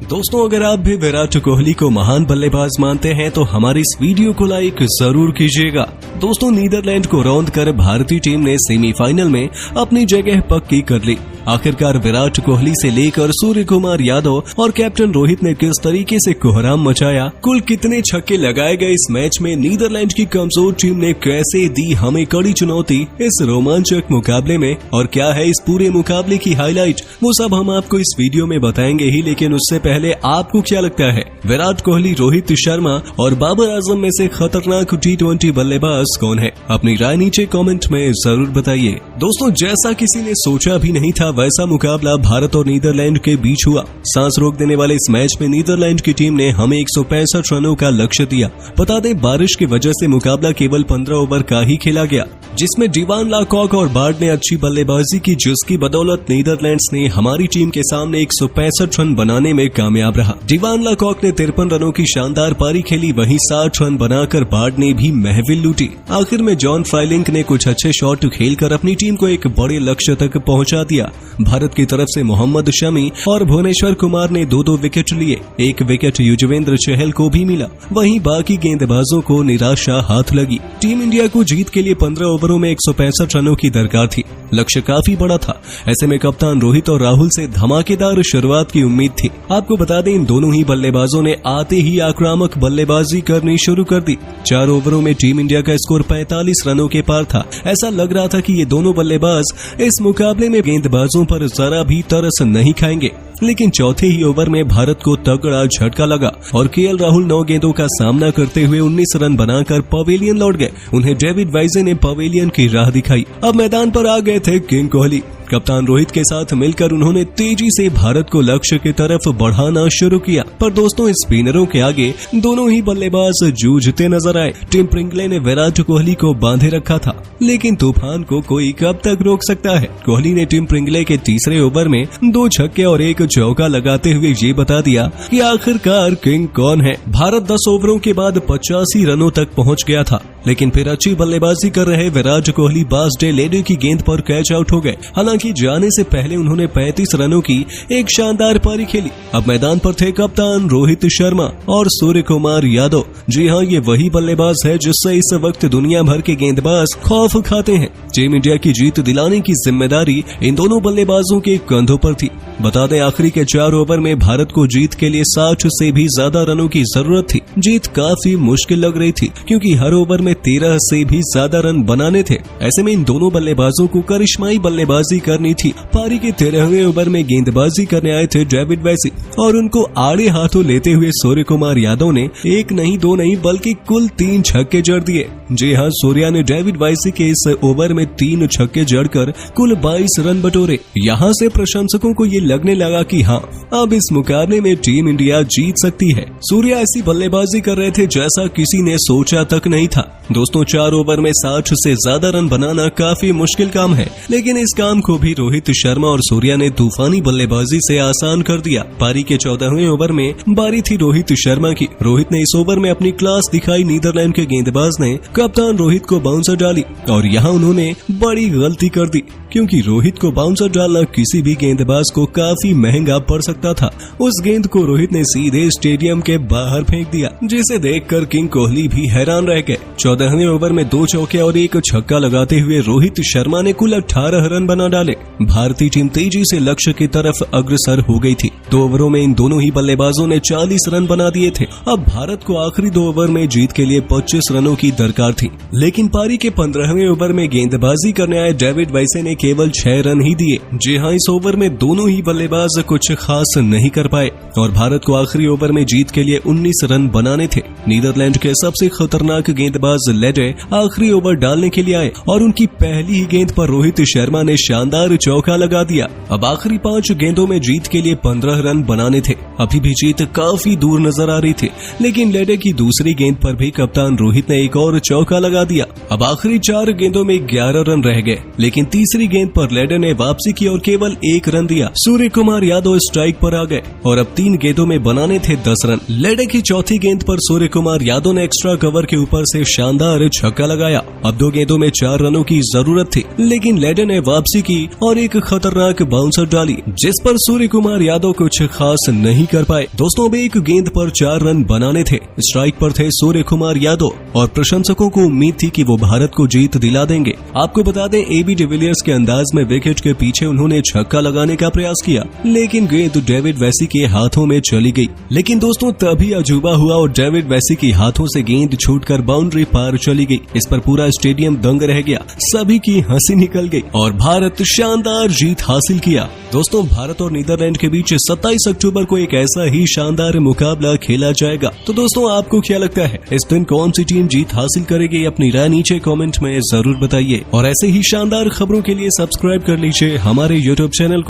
दोस्तों, अगर आप भी विराट कोहली को महान बल्लेबाज मानते हैं तो हमारी इस वीडियो को लाइक जरूर कीजिएगा। दोस्तों, नीदरलैंड को रौंद कर भारतीय टीम ने सेमीफाइनल में अपनी जगह पक्की कर ली। आखिरकार विराट कोहली से लेकर सूर्य कुमार यादव और कैप्टन रोहित ने किस तरीके से कोहराम मचाया, कुल कितने छक्के लगाए गए इस मैच में, नीदरलैंड की कमजोर टीम ने कैसे दी हमें कड़ी चुनौती इस रोमांचक मुकाबले में, और क्या है इस पूरे मुकाबले की हाईलाइट, वो सब हम आपको इस वीडियो में बताएंगे ही। लेकिन उससे पहले आपको क्या लगता है, विराट कोहली, रोहित शर्मा और बाबर आजम में से खतरनाक T20 बल्लेबाज कौन है? अपनी राय नीचे कमेंट में जरूर बताइए। दोस्तों, जैसा किसी ने सोचा भी नहीं था वैसा मुकाबला भारत और नीदरलैंड के बीच हुआ। सांस रोक देने वाले इस मैच में नीदरलैंड की टीम ने हमें 165 रनों का लक्ष्य दिया। बता दें, बारिश की वजह से मुकाबला केवल 15 ओवर का ही खेला गया, जिसमें डिवान लाकॉक और बार्ड ने अच्छी बल्लेबाजी की, जिसकी बदौलत नीदरलैंड्स ने हमारी टीम के सामने 165 रन बनाने में कामयाब रहा। डिवान लाकॉक ने 53 रनों की शानदार पारी खेली, वहीं 60 रन बनाकर बार्ड ने भी महविल लूटी। आखिर में जॉन फ्राइलिंग ने कुछ अच्छे शॉट खेलकर अपनी टीम को एक बड़े लक्ष्य तक पहुंचा दिया। भारत की तरफ से मोहम्मद शमी और भुवनेश्वर कुमार ने 2-2 विकेट लिए, एक विकेट युजवेंद्र चहल को भी मिला। वहीं बाकी गेंदबाजों को निराशा हाथ लगी। टीम इंडिया को जीत के लिए 15 ओवरों में 165 रनों की दरकार थी। लक्ष्य काफी बड़ा था। ऐसे में कप्तान रोहित और राहुल से धमाकेदार शुरुआत की उम्मीद थी। आपको बता दें, इन दोनों ही बल्लेबाजों ने आते ही आक्रामक बल्लेबाजी करनी शुरू कर दी। 4 ओवरों में टीम इंडिया का स्कोर 45 रनों के पार था। ऐसा लग रहा था कि ये दोनों बल्लेबाज इस मुकाबले में गेंदबाजों पर जरा भी तरस नहीं खाएंगे। लेकिन चौथे ही ओवर में भारत को तगड़ा झटका लगा और केएल राहुल 9 गेंदों का सामना करते हुए 19 रन बनाकर पवेलियन लौट गए। उन्हें डेविड वाइजे ने पवेलियन की राह दिखाई। अब मैदान पर आ गए थे किंग कोहली। कप्तान रोहित के साथ मिलकर उन्होंने तेजी से भारत को लक्ष्य की तरफ बढ़ाना शुरू किया। पर दोस्तों, स्पिनरों के आगे दोनों ही बल्लेबाज जूझते नजर आए। टिम प्रिंगले ने विराट कोहली को बांधे रखा था, लेकिन तूफान को कोई कब तक रोक सकता है। कोहली ने टिम प्रिंगले के तीसरे ओवर में 2 छक्के और 1 चौका लगाते हुए ये बता दिया कि आखिरकार किंग कौन है। भारत 10 ओवरों के बाद 85 रनों तक पहुंच गया था, लेकिन फिर अच्छी बल्लेबाजी कर रहे विराट कोहली बासडे लेडे की गेंद पर कैच आउट हो गए। हालांकि जाने से पहले उन्होंने 35 रनों की एक शानदार पारी खेली। अब मैदान पर थे कप्तान रोहित शर्मा और सूर्य कुमार यादव। जी हां, ये वही बल्लेबाज है जिससे इस वक्त दुनिया भर के गेंदबाज खौफ खाते हैं। टीम इंडिया की जीत दिलाने की जिम्मेदारी इन दोनों बल्लेबाजों के कंधों पर थी। बता दें, आखिरी के 4 ओवर में भारत को जीत के लिए 60 से भी ज्यादा रनों की जरूरत थी। जीत काफी मुश्किल लग रही थी, क्योंकि हर ओवर में 13 से भी ज्यादा रन बनाने थे। ऐसे में इन दोनों बल्लेबाजों को करिश्माई बल्लेबाजी करनी थी। पारी के 13वें ओवर में गेंदबाजी करने आए थे डेविड वाइजे और उनको आड़े हाथों लेते हुए सूर्य कुमार यादव ने 1 नहीं 2 नहीं बल्कि कुल 3 छक्के जड़ दिए। जी हां, सूर्या ने डेविड वाइजे के इस ओवर में 3 छक्के जड़कर कुल 22 रन बटोरे। यहां से प्रशंसकों को ये लगने लगा कि हाँ, अब इस मुकाबले में टीम इंडिया जीत सकती है। सूर्या ऐसी बल्लेबाजी कर रहे थे जैसा किसी ने सोचा तक नहीं था। दोस्तों, 4 ओवर में 60 से ज्यादा रन बनाना काफी मुश्किल काम है, लेकिन इस काम को भी रोहित शर्मा और सूर्या ने तूफानी बल्लेबाजी से आसान कर दिया। पारी के 14वें ओवर में बारी थी रोहित शर्मा की। रोहित ने इस ओवर में अपनी क्लास दिखाई। नीदरलैंड के गेंदबाज ने कप्तान रोहित को बाउंसर डाली और यहाँ उन्होंने बड़ी गलती कर दी, क्योंकि रोहित को बाउंसर डालना किसी भी गेंदबाज को काफी महंगा पड़ सकता था। उस गेंद को रोहित ने सीधे स्टेडियम के बाहर फेंक दिया, जिसे देखकर किंग कोहली भी हैरान रह गए। 14वें ओवर में 2 चौके और 1 छक्का लगाते हुए रोहित शर्मा ने कुल 18 रन बना डाले। भारतीय टीम तेजी से लक्ष्य की तरफ अग्रसर हो गई थी। 2 ओवरों में इन दोनों ही बल्लेबाजों ने 40 रन बना दिए थे। अब भारत को आखिरी 2 ओवर में जीत के लिए 25 रनों की दरकार थी, लेकिन पारी के 15वें ओवर में गेंदबाजी करने आए डेविड वाइजे ने केवल 6 रन ही दिए। जी हां, इस ओवर में दोनों ही बल्लेबाज कुछ खास नहीं कर पाए और भारत को आखिरी ओवर में जीत के लिए 19 रन बनाने थे। नीदरलैंड के सबसे खतरनाक गेंदबाज लेडे आखिरी ओवर डालने के लिए आए और उनकी पहली ही गेंद पर रोहित शर्मा ने शानदार चौका लगा दिया। अब आखिरी 5 गेंदों में जीत के लिए 15 रन बनाने थे। अभी भी जीत काफी दूर नजर आ रही थी, लेकिन लेडे की दूसरी गेंद पर भी कप्तान रोहित ने एक और चौका लगा दिया। अब आखिरी 4 गेंदों में 11 रन रह गए, लेकिन तीसरी गेंद पर लेडे ने वापसी की और केवल 1 रन दिया। सूर्य कुमार यादव स्ट्राइक पर आ गए और अब 3 गेंदों में बनाने थे 10 रन। लेडे की चौथी गेंद पर सूर्य कुमार यादव ने एक्स्ट्रा कवर के ऊपर से शानदार शानदार छक्का लगाया। अब 2 गेंदों में 4 रनों की जरूरत थी, लेकिन लेडन ने वापसी की और एक खतरनाक बाउंसर डाली, जिस पर सूर्य कुमार यादव कुछ खास नहीं कर पाए। दोस्तों अब एक गेंद पर 4 रन बनाने थे। स्ट्राइक पर थे सूर्य कुमार यादव और प्रशंसकों को उम्मीद थी कि वो भारत को जीत दिला देंगे। आपको बता दें, एबी डिविलियर्स के अंदाज में विकेट के पीछे उन्होंने छक्का लगाने का प्रयास किया, लेकिन गेंद डेविड वैसी के हाथों में चली गई। लेकिन दोस्तों तभी अजूबा हुआ और डेविड वैसी के हाथों से गेंद छूटकर बाउंड्री पार चली गई। इस पर पूरा स्टेडियम दंग रह गया, सभी की हंसी निकल गई और भारत शानदार जीत हासिल किया। दोस्तों भारत और नीदरलैंड के बीच 27 अक्टूबर को एक ऐसा ही शानदार मुकाबला खेला जाएगा। तो दोस्तों आपको क्या लगता है, इस दिन कौन सी टीम जीत हासिल करेगी? अपनी राय नीचे कमेंट में जरूर बताइए और ऐसे ही शानदार खबरों के लिए सब्सक्राइब कर लीजिए हमारे YouTube चैनल को।